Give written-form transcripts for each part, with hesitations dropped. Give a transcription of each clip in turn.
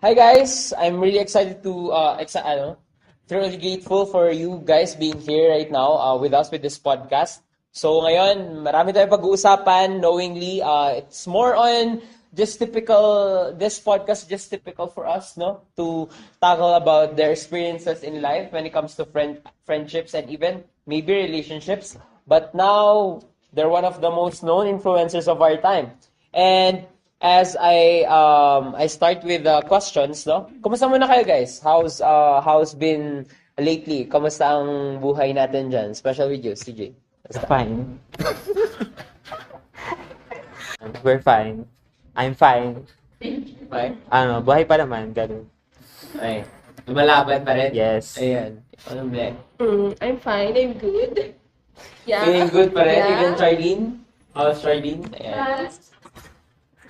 Hi guys, I'm really excited to truly grateful for you guys being here right now with us with this podcast. So ngayon, marami tayong pag-uusapan knowingly. It's more on just typical, this podcast just typical for us, no? To tackle about their experiences in life when it comes to friendships and even maybe relationships. But now, they're one of the most known influencers of our time. And as I start with the questions, no? Kumusta muna kayo, guys? How's been lately? Kumusta ang buhay natin diyan? Special with you, CJ. Kumusta? Fine. We're fine. I'm fine. Okay. Buhay pa naman, ganun. Okay. Lumalaban pa rin? Yes. Ayan. Anong Black? I'm fine. I'm good. Yeah. Feeling good pa rin? Yeah. Even Charlene? How's Charlene? Ayan.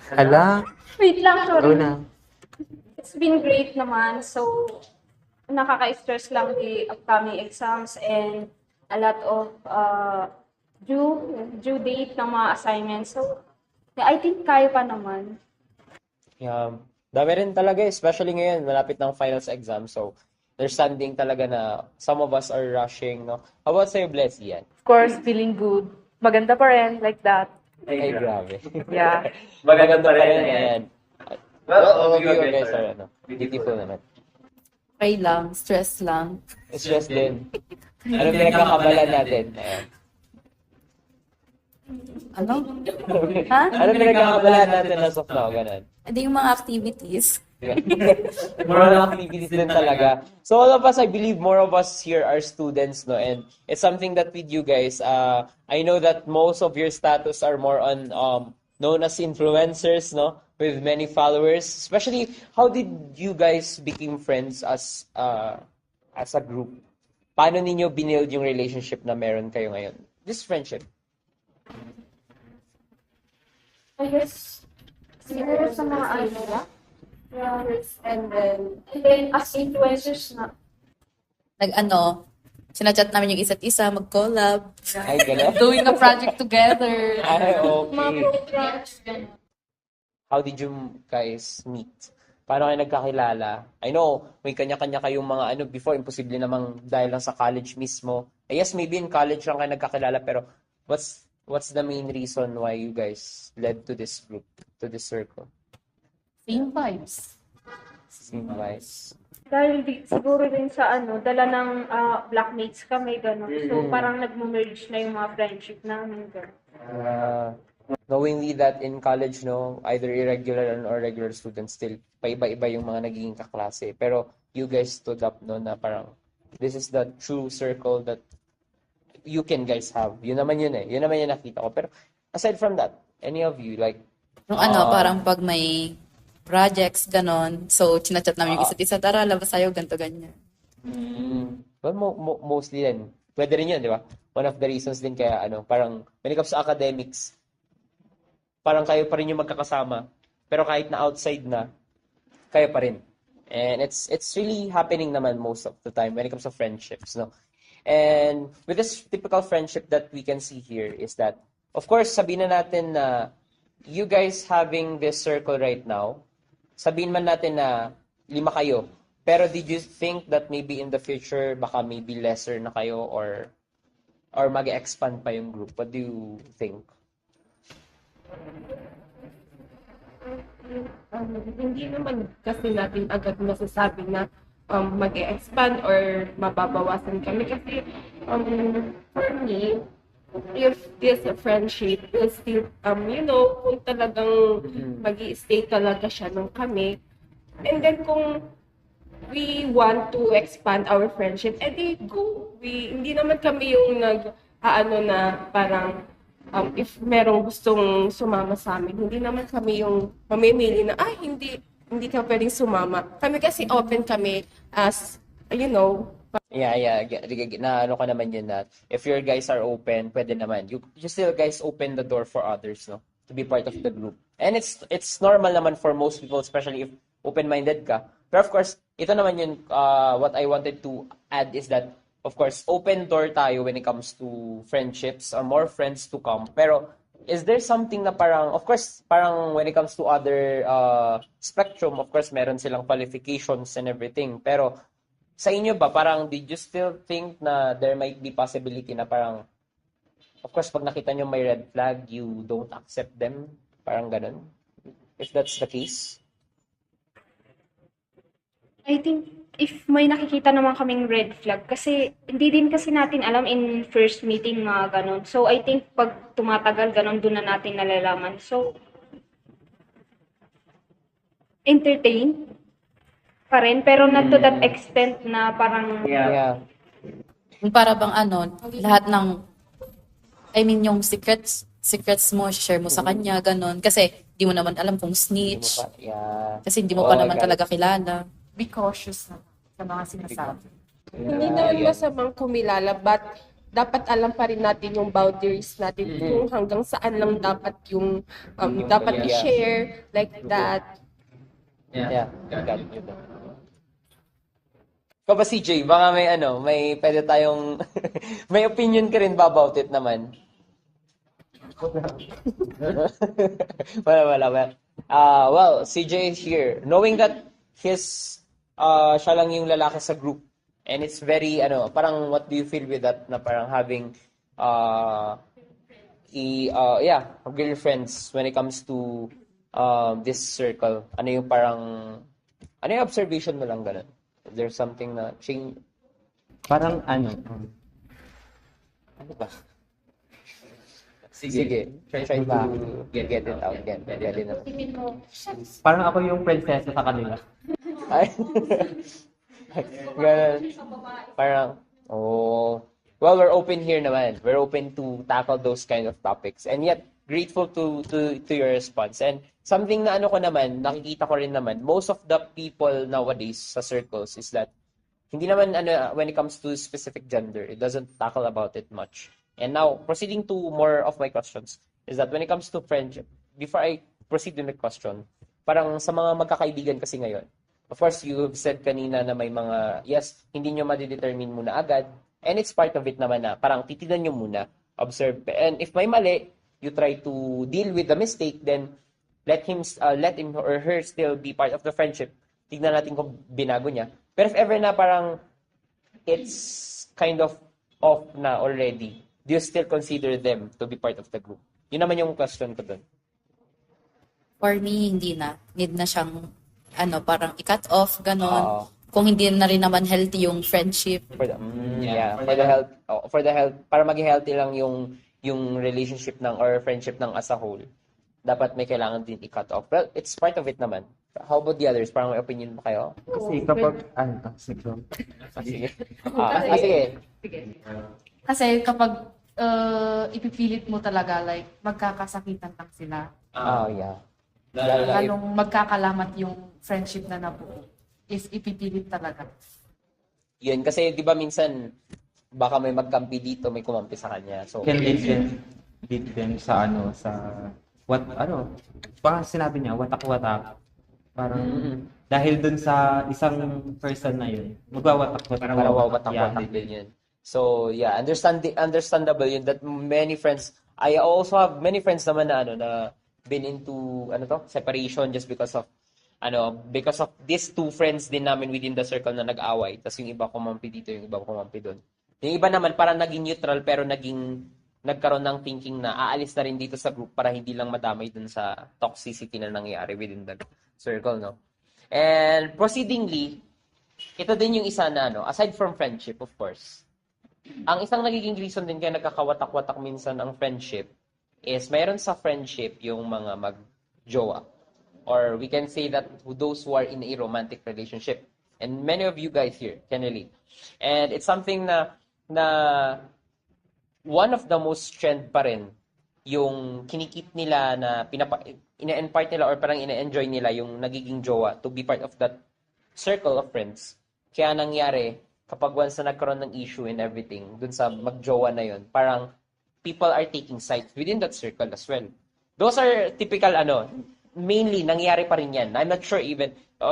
Hala, Wait lang, go sorry. na. It's been great naman. So, nakaka-stress lang the upcoming exams and a lot of due date ng mga assignments. So, yeah, I think kaya pa naman. Yeah. Dami rin talaga, especially ngayon, malapit ng finals exam. So, understanding talaga na some of us are rushing, no? How about sa'yo, Bless, yan? Of course, feeling good. Maganda pa rin, like that. Ay, grabe. Yeah. Maganda rin, ayan. Well, all of you guys are, beautiful naman. Okay lang, stress lang. Stress din. Ano pinagkakabalan natin? Ayan. Ano? Ha? Ano pinagkakabalan natin as of now? Ganun. Hindi yung mga activities. More on activities din talaga. So all of us, I believe more of us here are students, no? And it's something that with you guys, I know that most of your status are more on known as influencers, no? With many followers. Especially, how did you guys become friends as a group? Paano ninyo binuild yung relationship na meron kayo ngayon? This friendship. I guess, siguro sa mga ano, and then as influencers na, Sinachat namin yung isa't isa, mag-collab, Ay, gano'n? doing a project together. Ay, mga okay. programs, gano'n. How did you guys meet? Paano kayo nagkakilala? I know, may kanya-kanya kayong mga before, imposible namang dahil lang sa college mismo. Yes, maybe in college lang kayo nagkakilala, pero what's the main reason why you guys led to this group, to this circle? Same vibes. Same guys. Dahil siguro din sa dala ng blackmates kami, gano'n. So, parang nag-merge na yung mga friendship namin, gano'n. Knowingly that in college, no, either irregular or regular students, still paiba-iba yung mga nagiging kaklase. Pero you guys stood up, no, na parang this is the true circle that you can guys have. Yun naman yun eh. Yun naman yung nakita ko. Pero aside from that, any of you, like, Yung parang pag may projects, ganon. So, chinachat namin yung isa't isa, tara, labas tayo, ganto ganyan. well, mostly din. Pwede rin yun, di ba? One of the reasons din kaya, parang, when it comes to academics, parang kayo pa rin yung magkakasama. Pero kahit na outside na, kayo pa rin. And it's really happening naman most of the time when it comes to friendships, no? And with this typical friendship that we can see here is that, of course, sabihin na natin na you guys having this circle right now, sabihin man natin na 5 kayo, pero did you think that maybe in the future, baka maybe lesser na kayo or mag-expand pa yung group? What do you think? Hindi naman kasi natin agad masasabi na mag-expand or mababawasan kami. Kasi for me, if this friendship is still, kung talagang mag-i-stay talaga siya nung kami, and then kung we want to expand our friendship, edi go. Hindi naman kami yung na parang, if merong gustong sumama sa amin, hindi naman kami yung mamimili na, hindi ka pwedeng sumama. Kami kasi open kami as, Yeah. Na ka naman yun na if your guys are open, pwede naman. You still guys open the door for others, no? To be part of the group. And it's normal naman for most people, especially if open-minded ka. Pero of course, ito naman yun, what I wanted to add is that, of course, open door tayo when it comes to friendships or more friends to come. Pero is there something na parang, of course, parang when it comes to other spectrum, of course, meron silang qualifications and everything. Pero sa inyo ba, parang did you still think na there might be possibility na parang, of course, pag nakita nyo may red flag, you don't accept them? Parang ganun? If that's the case? I think if may nakikita naman kaming red flag, kasi hindi din kasi natin alam in first meeting mga ganun. So I think pag tumatagal ganun, doon na natin nalalaman. So, entertain pa rin, pero not to that extent na parang Yeah. Yung para bang lahat ng, I mean, yung secrets mo, share mo sa kanya, ganon. Kasi, di mo naman alam kung snitch. Yeah. Kasi hindi mo pa Oh, naman got it. talaga kilala. Be cautious na sa mga sinasabi. Hindi naman masamang kumilala, but dapat alam pa rin natin yung boundaries natin kung hanggang saan lang dapat yung dapat Yeah. i-share, like that. Yeah. Got it. Ikaw ba, CJ? Baka may pwede tayong, may opinion ka rin ba about it naman? Wala. Well, CJ is here. Knowing that siya lang yung lalaki sa group, and it's very, parang what do you feel with that na parang having, girlfriends when it comes to this circle? Ano yung observation mo lang ganun? Is there something na change? Parang ano ba? Sige. Try to get it out. Get it out. Parang ako yung prinsesa sa kanila. Ay. Ganun. Parang, well, we're open here naman. We're open to tackle those kind of topics. And yet, grateful to your response. And something na ko naman, nakikita ko rin naman, most of the people nowadays sa circles is that, hindi naman when it comes to specific gender, it doesn't tackle about it much. And now, proceeding to more of my questions, is that when it comes to friendship, before I proceed with my question, parang sa mga magkakaibigan kasi ngayon, of course, you have said kanina na may mga, yes, hindi nyo madidetermine muna agad, and it's part of it naman na, parang titinan nyo muna, observe, and if may mali, you try to deal with the mistake, then let him or her still be part of the friendship. Tignan natin kung binago niya. Pero if ever na parang it's kind of off na already, do you still consider them to be part of the group? Yun naman yung question ko dun. For me, hindi na. Need na siyang, parang i-cut off, ganon. Oo. Kung hindi na rin naman healthy yung friendship. For the health, para maging healthy lang yung relationship or friendship ng as a whole, dapat may kailangan din i-cut off. Well, it's part of it naman. How about the others? Parang may opinion ba kayo? Kasi kapag sige. Sige. Sige. Kasi kapag ipipilit mo talaga, like, magkakasakitan lang sila. Yeah. Lalong magkakalamat yung friendship na nabuo. Is ipipilit talaga. Yun, kasi di ba minsan, baka may magkampi dito, may kumampi sa kanya. So, Can lead them sa parang sinabi niya, watak-watak. Parang, dahil dun sa isang person na yun, magwawatak-watak. para wawatak-watak din yun. So, yeah, understandable yun that many friends, I also have many friends naman na been into, separation just because of these two friends din namin within the circle na nag-away. Tapos yung iba kumampi dito, yung iba kumampi doon. Yung iba naman parang naging neutral pero nagkaroon ng thinking na aalis na rin dito sa group para hindi lang madamay dun sa toxicity na nangyayari within the circle, no? And proceedingly, ito din yung isa na, aside from friendship, of course, ang isang nagiging reason din kaya nagkakawatak-watak minsan ang friendship is mayroon sa friendship yung mga mag-jowa. Or we can say that those who are in a romantic relationship. And many of you guys here can relate. And it's something na one of the most trend pa rin yung kinikip nila na ina-impart nila or parang ina-enjoy nila yung nagiging jowa to be part of that circle of friends. Kaya nangyari, kapag once na nagkaroon ng issue and everything, dun sa mag-jowa na yun, parang people are taking sides within that circle as well. Those are typical mainly nangyayari pa rin yan. I'm not sure even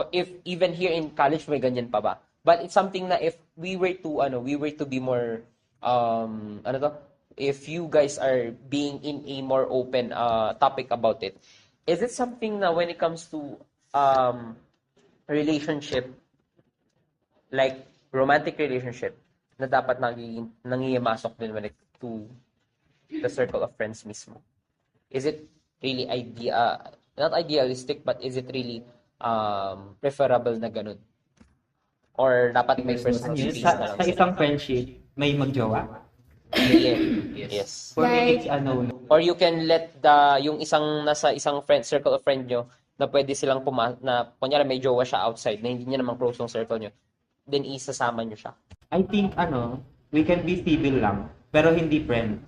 if even here in college may ganyan pa ba. But it's something na if we were to be more if you guys are being in a more open topic about it, is it something na when it comes to relationship, like romantic relationship, na dapat nangiyamasok din when it to the circle of friends mismo? Is it really not idealistic, but is it really preferable na ganun? Or dapat may personal space na lang Sa sila? isang friendship, may magjowa. Yes. For me, it's Or you can let yung isang nasa isang circle of friend nyo na pwede silang na kunyari may jowa siya outside na hindi niya namang close ng circle nyo, then isasama nyo siya. I think, we can be civil lang, pero hindi friend.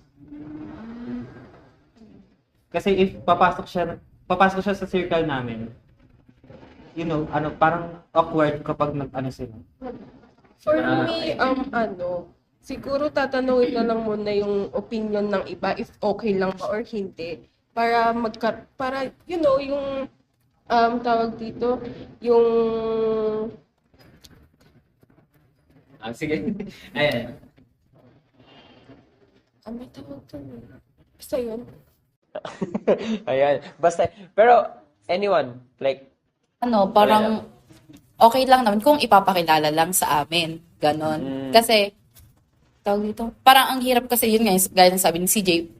Kasi if papasok siya sa circle namin, parang awkward kapag sila. For me, siguro tatanungin na lang muna yung opinion ng iba if okay lang ba or hindi. Para yung tawag dito, yung Sige. Ayan. may tawag to. Basta yun. Ayan. Basta, pero anyone, like, Parang okay lang naman kung ipapakilala lang sa amin. Ganon. Kasi, tawag dito, parang ang hirap kasi yun nga, gaya ng sabi ni CJ,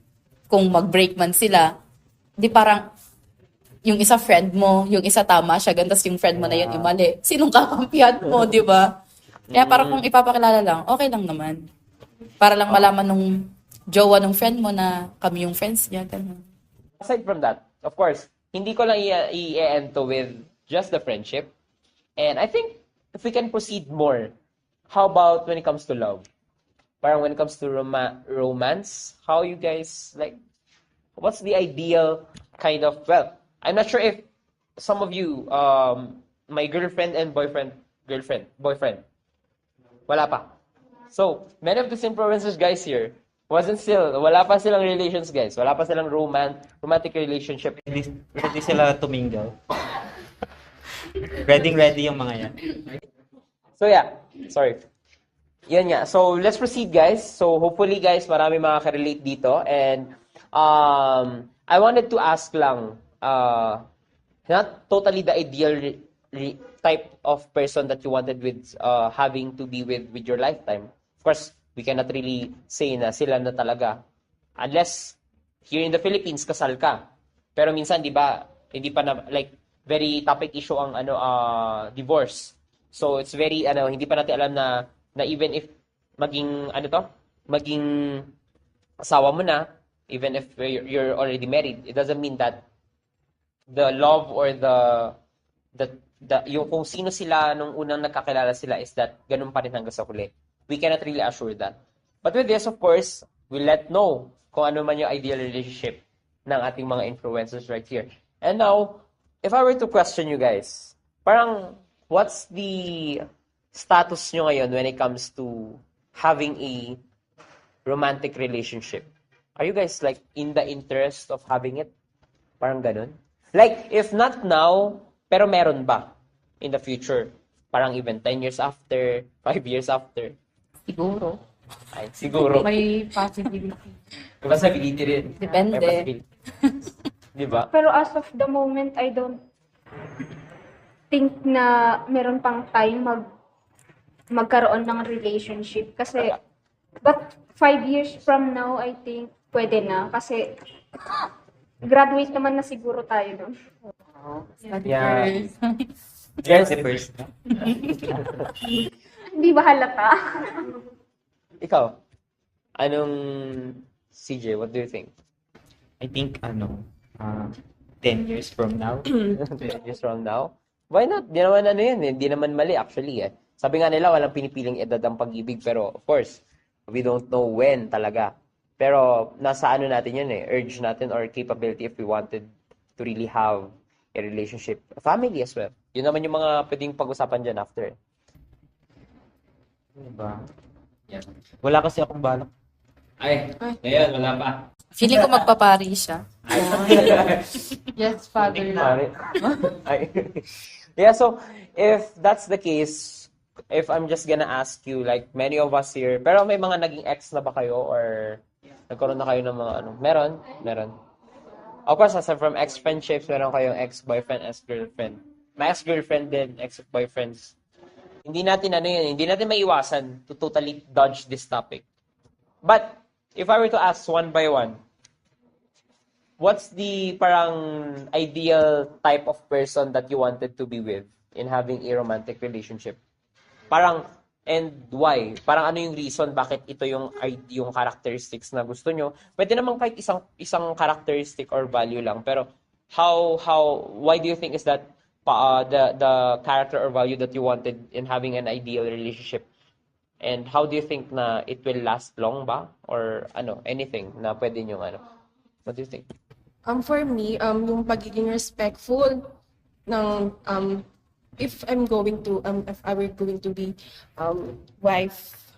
kung mag-break man sila, di parang, yung isa friend mo, yung isa tama siya, gantas yung friend mo na yun, mali. Sinong kakampihan mo, di ba? Kaya parang kung ipapakilala lang, okay lang naman. Para lang malaman nung jowa nung friend mo na kami yung friends niya. Ganun. aside from that, of course, hindi ko lang i-ento with just the friendship. And I think if we can proceed more, how about when it comes to love? Parang when it comes to romance, how you guys, like, what's the ideal kind of, well, I'm not sure if some of you, my girlfriend and boyfriend, wala pa. So, many of these influencers guys here, wala pa silang relations guys, wala pa silang romantic relationship. Ready sila tumingle. Ready yung mga yan. So yeah, sorry. Yan nga. So let's proceed guys. So hopefully guys, marami makaka-relate dito. And I wanted to ask lang, not totally the ideal type of person that you wanted with having to be with your lifetime. Of course, we cannot really say na sila na talaga. Unless here in the Philippines, kasal ka. Pero minsan, di ba, hindi pa na, like, very topic issue ang divorce. So it's very hindi pa natin alam na even if maging asawa mo na, even if you're already married, it doesn't mean that the love or the yung kung sino sila nung unang nagkakilala sila is that ganun pa rin hanggang sa huli. We cannot really assure that. But with this, of course, we'll let know kung ano man yung ideal relationship ng ating mga influencers right here. And now, if I were to question you guys, parang what's the status nyo ngayon when it comes to having a romantic relationship? Are you guys like in the interest of having it? Parang ganun? Like, if not now, pero meron ba in the future? Parang even 10 years after, 5 years after? Siguro. Ay, siguro. May possibility. Possibility rin. Depende. May possibility. Di ba? Pero as of the moment, I don't think na meron pang time magkaroon ng relationship. Kasi, but 5 years from now, I think pwede na. Kasi, graduate naman na siguro tayo doon. Yeah. Yes, First. Hindi ba halata? ikaw, anong CJ, what do you think? I think, 10 years from now. 10 years from now? Why not? Di naman di naman mali actually eh. Sabi nga nila, walang pinipiling edad ang pag-ibig, pero of course, we don't know when talaga. Pero nasa natin yun eh, urge natin or capability if we wanted to really have a relationship, a family as well. Yun naman yung mga pwedeng pag-usapan dyan after. Diba? Yeah. Wala kasi akong balak. Ay, ngayon, wala pa. Feeling ko magpapari siya. Yes, father. Ay. Yeah, so if that's the case, if I'm just gonna ask you, like many of us here, pero may mga naging ex na ba kayo or Nagkaroon na kayo ng mga ano? Meron. Of course, aside from ex-friendships, meron kayong ex-boyfriend, ex-girlfriend. May ex-girlfriend din, ex-boyfriends. Hindi natin hindi natin maiwasan to totally dodge this topic. But, if I were to ask one by one, what's the parang ideal type of person that you wanted to be with in having a romantic relationship? Parang, and why? Parang ano yung reason bakit ito yung characteristics na gusto nyo? Pwede naman kahit isang characteristic or value lang, pero why do you think is that the character or value that you wanted in having an ideal relationship? And how do you think na it will last long ba? Or anything na pwede nyo What do you think? For me, yung pagiging respectful ng if I were going to be wife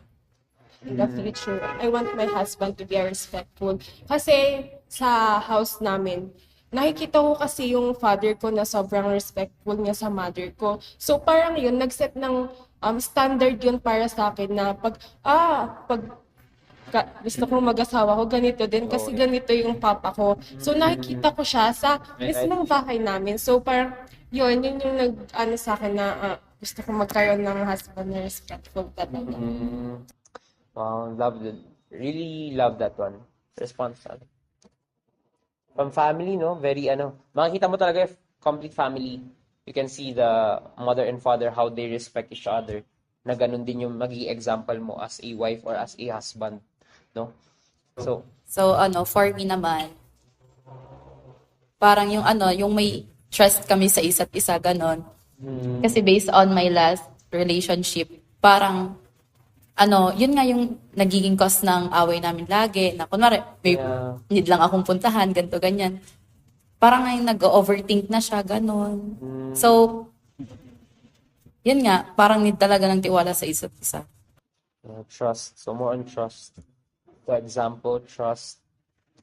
in the future, I want my husband to be respectful. Kasi sa house namin, nakikita ko kasi yung father ko na sobrang respectful niya sa mother ko. So parang yun, nag-set ng standard yun para sa akin na pag gusto kong mag-asawa ko, ganito din kasi ganito yung papa ko. So nakikita ko siya sa mismong bahay namin. So parang yun yung sa akin na gusto kong magkaroon ng husband na respectful talaga. Wow, loved it. Really love that one. Response. From family, no? Very, makikita mo talaga yung complete family. You can see the mother and father, how they respect each other. Na ganun din yung magiging example mo as a wife or as a husband. No? So, for me naman, parang yung may trust kami sa isa't isa, ganon. Kasi based on my last relationship, parang, yun nga yung nagiging cause ng away namin lagi, na kunwari, may need lang akong puntahan, ganito, ganyan. Parang ngayon nag-overthink na siya, ganon. So, yun nga, parang need talaga ng tiwala sa isa't isa. trust. So, more on trust. For example, trust.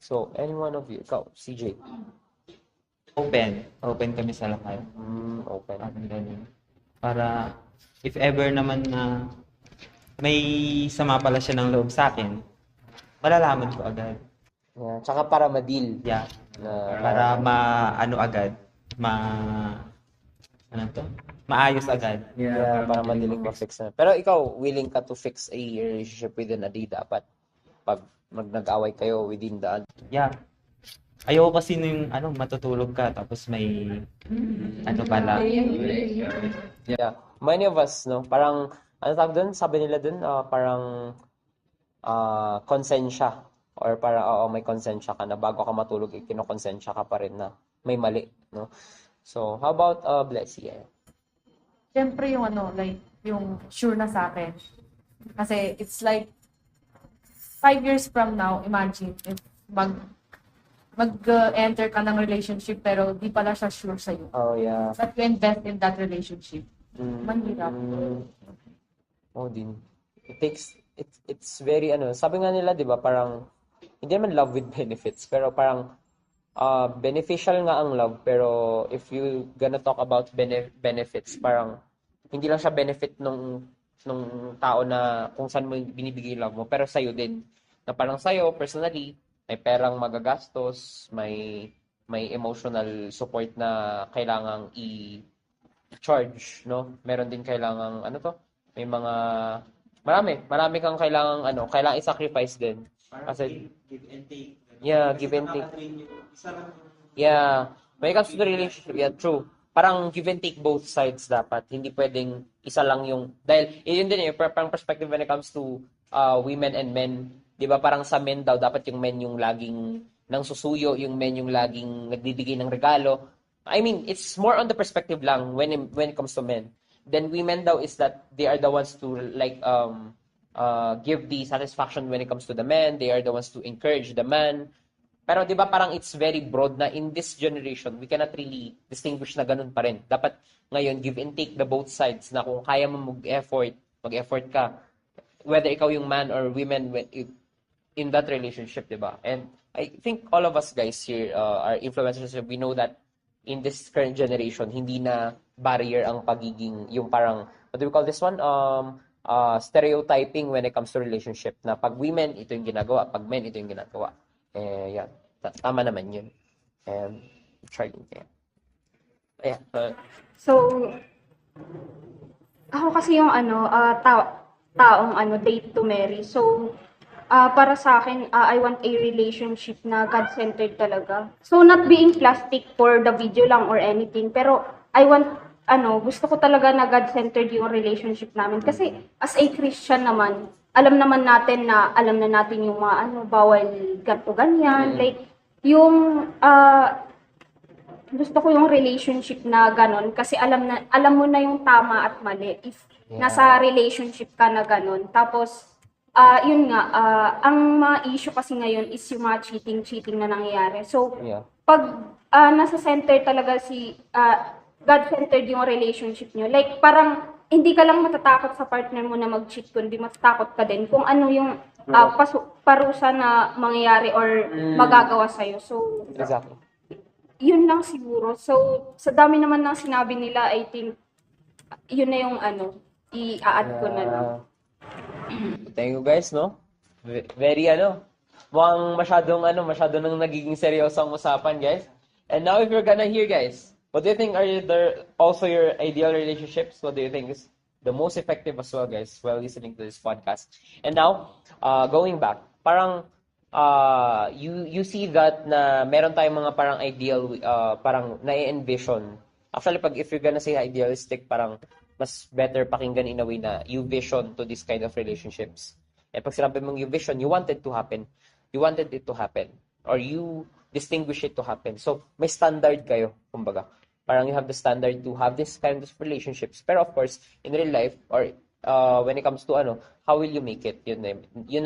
So, any one of you, ikaw, CJ. Open kami sa lahat. Open. Parang ganun. Para if ever naman na may sama pala siya ng loob sa akin, malalaman ko agad. Yeah. Tsaka para ma-deal. Yeah. Na, Para agad. Maayos agad. yeah, para madaling ma-fix na. Pero ikaw, willing ka to fix a relationship within a day dapat? Pag nag-away kayo within the... Yeah. Ayoko kasi yung matutulog ka tapos may pala. Yeah. Many of us, no? Parang, tawag doon? Sabi nila doon, parang konsensya. Or parang, may konsensya ka na bago ka matulog, kinokonsensya ka pa rin na may mali, no? So, how about Blessy? Siyempre yung yung sure na sa akin. Kasi it's like 5 years from now, imagine if mag-enter ka ng relationship pero di pala siya sure sa'yo. Oh, yeah. But you invest in that relationship. Manhirap. Din. It's very, sabi nga nila, di ba, parang, hindi naman love with benefits, pero parang, beneficial nga ang love, pero if you gonna talk about benefits, parang, hindi lang siya benefit nung tao na kung saan mo binibigay love mo, pero sa'yo din. Na parang sa'yo, personally, may perang magagastos, may emotional support na kailangang i-charge, no? Meron din kailangang, may mga, marami kang kailangang i-sacrifice din. Kasi, yeah, give and take. Yeah, when it comes to the relationship, yeah, true. Parang give and take both sides dapat. Hindi pwedeng isa lang yung, dahil, yun din parang perspective when it comes to women and men. Di ba parang sa men daw, dapat yung men yung laging nang susuyo, yung men yung laging nagbibigay ng regalo. I mean, it's more on the perspective lang when it comes to men. Then women daw is that they are the ones to give the satisfaction when it comes to the men. They are the ones to encourage the man. Pero di ba parang it's very broad na in this generation, we cannot really distinguish na ganun pa rin. Dapat ngayon, give and take the both sides na kung kaya mo mag-effort ka. Whether ikaw yung man or women in that relationship, di ba? And I think all of us guys here are influencers. We know that in this current generation, hindi na barrier ang pagiging, yung parang, what do we call this one? stereotyping when it comes to relationship na pag women, ito yung ginagawa. Pag men, ito yung ginagawa. Yan. Tama naman yun. And, Charlene, kaya. Ayan. So, ako kasi yung taong date to marry. So, para sa akin, I want a relationship na God-centered talaga. So, not being plastic for the video lang or anything, pero I want, gusto ko talaga na God-centered yung relationship namin. Kasi, as a Christian naman, alam na natin yung mga, bawal ganto ganyan. Like, yung, gusto ko yung relationship na ganon kasi alam mo na yung tama at mali if nasa relationship ka na ganon. Tapos yun nga ang mga issue kasi ngayon is yung mga cheating na nangyayari. So pag nasa center talaga God-centered yung relationship nyo. Like parang hindi ka lang matatakot sa partner mo na mag-cheat kundi matatakot ka din kung ano yung parusa na mangyayari or magagawa sa'yo. So Exactly. yun lang siguro. So, sa dami naman ng sinabi nila, I think, yun na yung i-add ko na lang. Thank you guys, no? Very, mukhang masyado nang nagiging seryosong usapan, guys. And now, if you're gonna hear, guys, what do you think are there also your ideal relationships? What do you think is the most effective as well, guys, while listening to this podcast? And now, going back, parang, you see that na meron tayong mga parang ideal, parang na-envision. Actually, if you're gonna say idealistic, parang mas better pakinggan in a way na you vision to this kind of relationships. And pag sinabi mong you vision, you wanted it to happen, or you distinguish it to happen. So, may standard kayo, kumbaga. Parang you have the standard to have this kind of relationships. Pero of course, in real life, or when it comes to how will you make it? Yun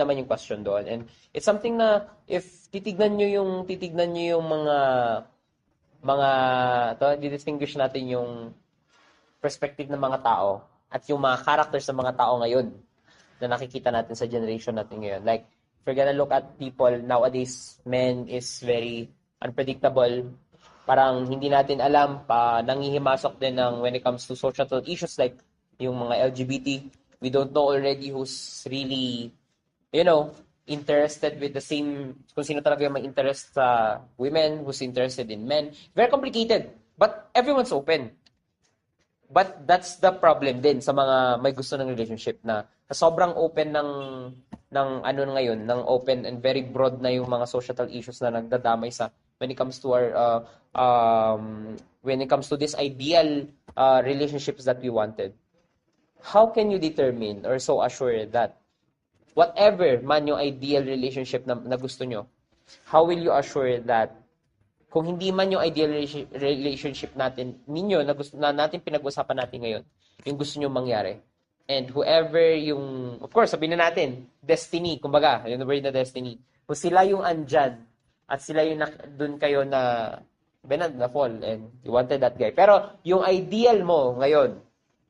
naman yung question doon. And it's something na if titignan nyo yung di-distinguish natin yung perspective ng mga tao at yung mga characters ng mga tao ngayon na nakikita natin sa generation natin ngayon. Like, if we're gonna look at people nowadays, men is very unpredictable. Parang hindi natin alam nangihimasok din when it comes to social issues like yung mga LGBT, we don't know already who's really, interested with the same, kung sino talaga yung may interest sa women, who's interested in men. Very complicated, but everyone's open. But that's the problem din sa mga may gusto ng relationship na sobrang open ng ngayon, ng open and very broad na yung mga social issues na nagdadamay sa when it comes to our when it comes to this ideal relationships that we wanted. How can you determine or so assure that whatever man yung ideal relationship na gusto nyo, how will you assure that kung hindi man yung ideal relationship ninyo na natin pinag-usapan natin ngayon, yung gusto nyo mangyari. And whoever yung, of course, sabihin na natin, destiny, kumbaga, yung word na destiny. Kung sila yung andyan, at sila yung dun kayo na fall, and you wanted that guy. Pero yung ideal mo ngayon,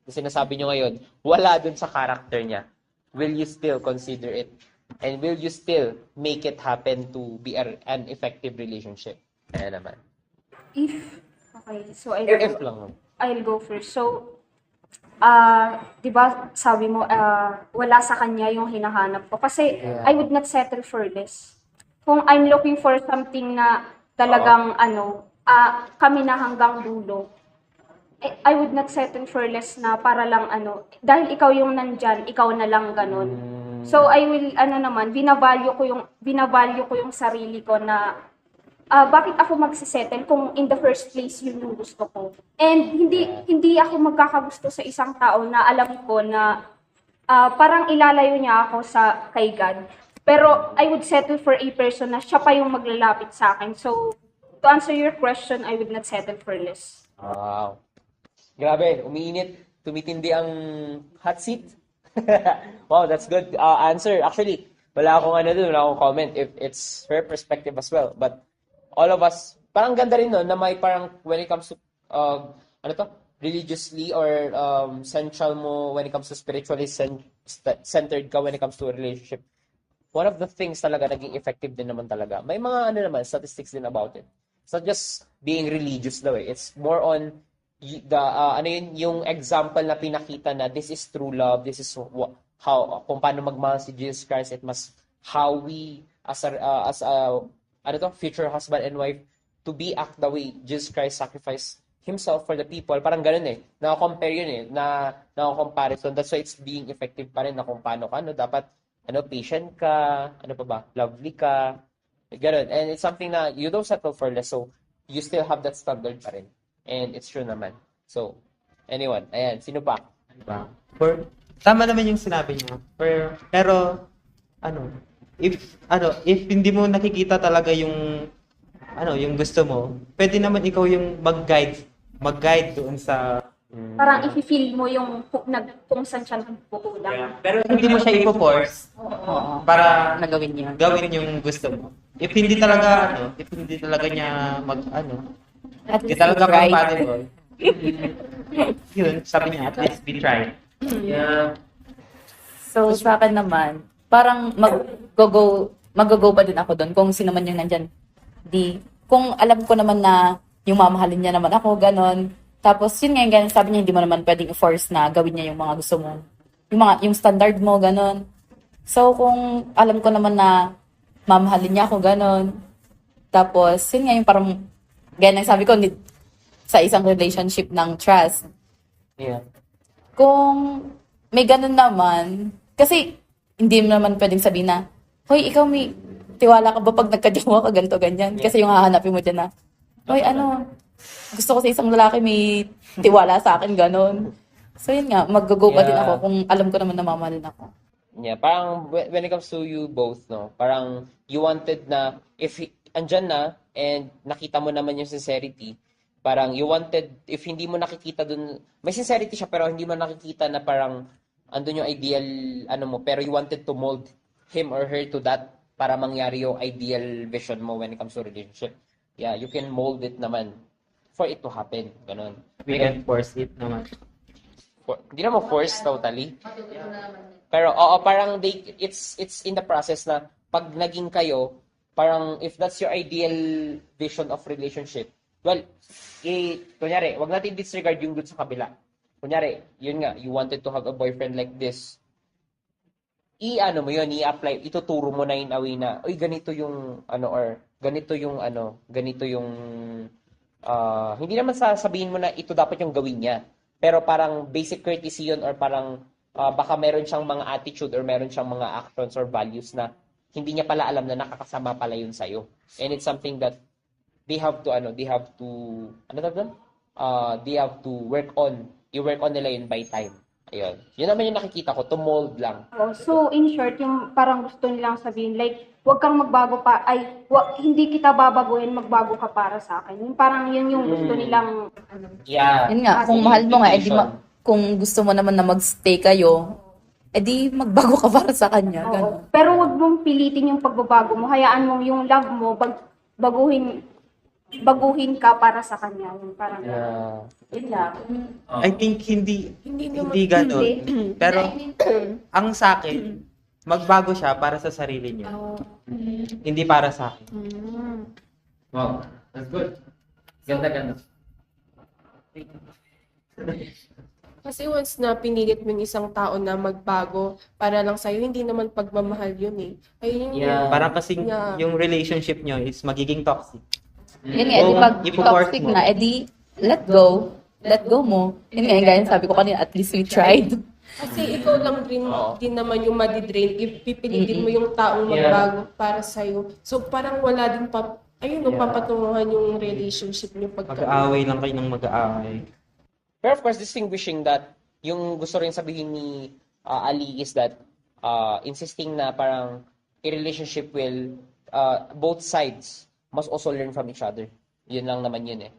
yung sinasabi nyo ngayon, wala dun sa character niya. Will you still consider it? And will you still make it happen to be an effective relationship? Ayan naman. If lang. I'll go first. So, di ba sabi mo, wala sa kanya yung hinahanap ko. Kasi I would not settle for less. Kung I'm looking for something na talagang kami na hanggang dulo, I would not settle for less na para lang dahil ikaw yung nandyan, ikaw na lang ganun. So I will binavalue ko yung sarili ko na bakit ako magsisettle kung in the first place yun yung gusto ko. And hindi ako magkakagusto sa isang tao na alam ko na parang ilalayo niya ako kay God. Pero I would settle for a person na siya pa yung maglalapit sa akin. So to answer your question, I would not settle for less. Wow. Grabe, umiinit. Tumitindi ang hot seat. Wow, that's good answer. Actually, wala akong comment if it's her perspective as well. But all of us, parang ganda rin na may parang when it comes to religiously or central mo when it comes to spiritually centered ka when it comes to a relationship. One of the things talaga naging effective din naman talaga. May mga statistics din about it. It's not just being religious daw eh. It's more on ano yun, yung example na pinakita na this is true love, this is how, kung paano magmahal si Jesus Christ, it must, how we, as a, ano to, future husband and wife, to be act the way Jesus Christ sacrificed himself for the people. Parang ganun eh. Naka-compare yun eh. Naka-comparison. That's why it's being effective pa rin na kung paano ka. Ano, dapat, patient ka, ano pa ba, lovely ka. Ganun. And it's something na you don't settle for less. So, you still have that standard pa rin. And it's true naman. So, anyone, ayan, sino pa? Diba? Tama naman yung sinabi niya. Pero if hindi mo nakikita talaga yung yung gusto mo, pwede naman ikaw yung mag-guide doon sa Parang i-feel mo yung kung saan siya nagkukulang. pero hindi mo siya ipo-force Oo. para Nagawin niya. gawin yung gusto mo. If hindi talaga niya At hindi least talaga you tried. compatible. Yun, sabi niya, at least be tried. Yeah. So, sa akin naman, parang mag-go pa din ako doon kung sino man yung nandyan. Kung alam ko naman na yung mamahalin niya naman ako, ganon. Tapos, yun nga yung ganon, sabi niya, hindi mo naman pwedeng i-force na gawin niya yung mga gusto mo. Yung standard mo, ganon. So, kung alam ko naman na mamahalin niya ako, ganon. Tapos, yun nga yung parang, ganyan sabi ko, sa isang relationship ng trust. Yeah. Kung may ganun naman, kasi hindi mo naman pwedeng sabihin na, hoy, ikaw may tiwala ka ba pag nagkajowa ka, ganito, ganyan. Kasi yung hahanapin mo dyan na, hoy, gusto ko sa isang lalaki may tiwala sa akin, ganon. So yun nga, mag-go pa din ako kung alam ko naman na mamahalin ako. Yeah, parang when it comes to you both, no, parang you wanted na, if andyan na, and nakita mo naman yung sincerity, parang you wanted, if hindi mo nakikita dun, may sincerity siya, pero hindi mo nakikita na parang, andun yung ideal, pero you wanted to mold him or her to that, para mangyari yung ideal vision mo when it comes to relationship. Yeah, you can mold it naman for it to happen. Ganon. We can force it naman. Hindi naman force totally. Pero parang it's in the process na pag naging kayo, parang if that's your ideal vision of relationship, well, kunyari, wag natin disregard yung dun sa kabila. Kunyari, yun nga, you wanted to have a boyfriend like this. I-apply, ituturo mo na in a way na, oy, ganito yung, or ganito yung, hindi naman sasabihin mo na ito dapat yung gawin niya. Pero parang basic courtesy yun or parang baka meron siyang mga attitude or meron siyang mga actions or values na hindi niya pala alam na nakakasama pala yun sa'yo. And it's something that they have to work on. I-work on nila yun by time. Ayun. Yun naman yung nakikita ko, to mold lang. So, in short, yung parang gusto nilang sabihin, like, huwag kang magbago pa, hindi kita babaguhin, magbago ka para sa akin. Yung parang yun yung gusto nilang, Yeah. Yun nga, kung mahal mo nga, kung gusto mo naman na magstay kayo, edi magbago ka para sa kanya. oo. Ganun. Pero huwag mong pilitin yung pagbabago mo, hayaan mo yung love mo, baguhin ka para sa kanya. Yung parang, Yeah. yun lang. I think hindi gano'n. Pero ang sa akin, magbago siya para sa sarili niya. Hindi para sa akin. Wow. That's good. Ganda. Kasi once na pinilit mo yung isang tao na magbago para lang sa'yo, hindi naman pagmamahal yun eh. Ayun yun. Yeah. Parang kasing Yeah. yung relationship nyo is magiging toxic. Yun nga, edi pag ipo-force toxic mo. na, edi let go mo. Yun nga, yung gaya sabi ko kanina, at least we tried. Kasi ikaw lang din naman yung madidrain if pipilitin mo yung taong magbago para sa'yo. So parang wala din papatunguhan yung relationship niyo pagka. Mag-aaway lang kayo ng mag-aaway. Pero of course, distinguishing that, yung gusto rin sabihin ni Ali is that insisting na parang a relationship will, both sides must also learn from each other. Yun lang naman yun eh.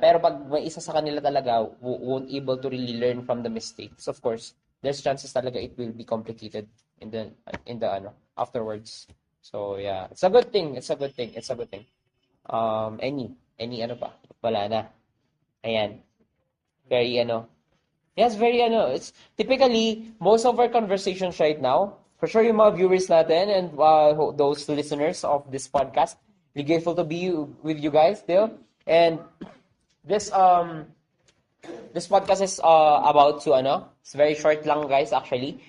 Pero pag may isa sa kanila talaga won't able to really learn from the mistakes, of course, there's chances talaga it will be complicated in the afterwards. So yeah, it's a good thing. Any ano pa? Wala na. Ayan. Very Yes, very it's typically most of our conversations right now, for sure yung mga viewers natin and those listeners of this podcast, we're grateful to be with you guys still. And this this podcast is about to it's very short lang guys actually.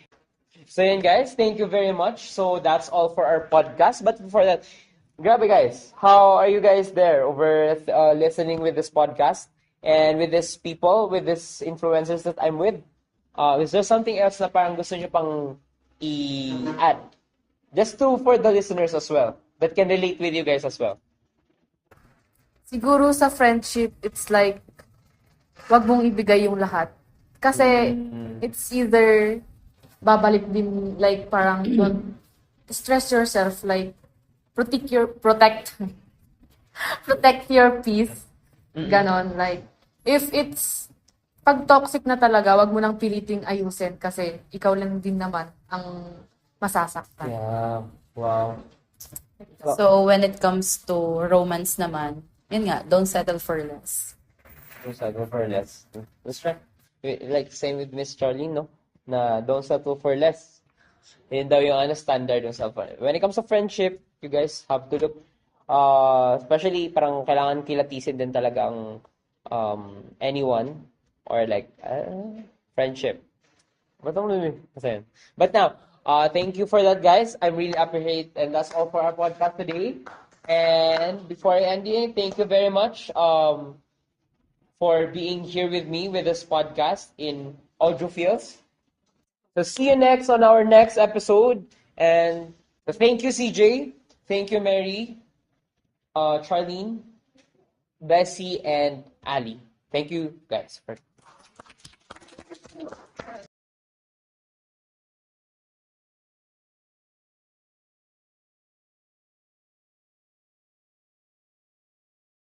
So yun guys, thank you very much. So that's all for our podcast. But before that, grabe guys, how are you guys there over listening with this podcast and with these people, with these influencers that I'm with? Is there something else na parang gusto nyo pang i-add? Just for the listeners as well, that can relate with you guys as well. Siguro sa friendship, it's like, wag mong ibigay yung lahat. Kasi, it's either, babalik din, like, parang, don't stress yourself, like, protect your peace. Ganon, like, if it's, pag toxic na talaga, wag mo nang piliting ayusin kasi ikaw lang din naman ang masasaktan. Yeah, wow. So, when it comes to romance naman, yun nga, don't settle for less. Don't settle for less. That's right. Like, same with Miss Charlene, no? Na don't settle for less. Yun daw yung standard ng self. When it comes to friendship, you guys have to look, especially parang kailangan kilatisin din talaga ang anyone or like friendship. But now, thank you for that, guys. I really appreciate, and that's all for our podcast today. And before I end it, thank you very much for being here with me with this podcast in Audiophiles. So see you next on our next episode. And thank you, CJ. Thank you, Mary, Charlene, Bessie, and Ali. Thank you, guys, for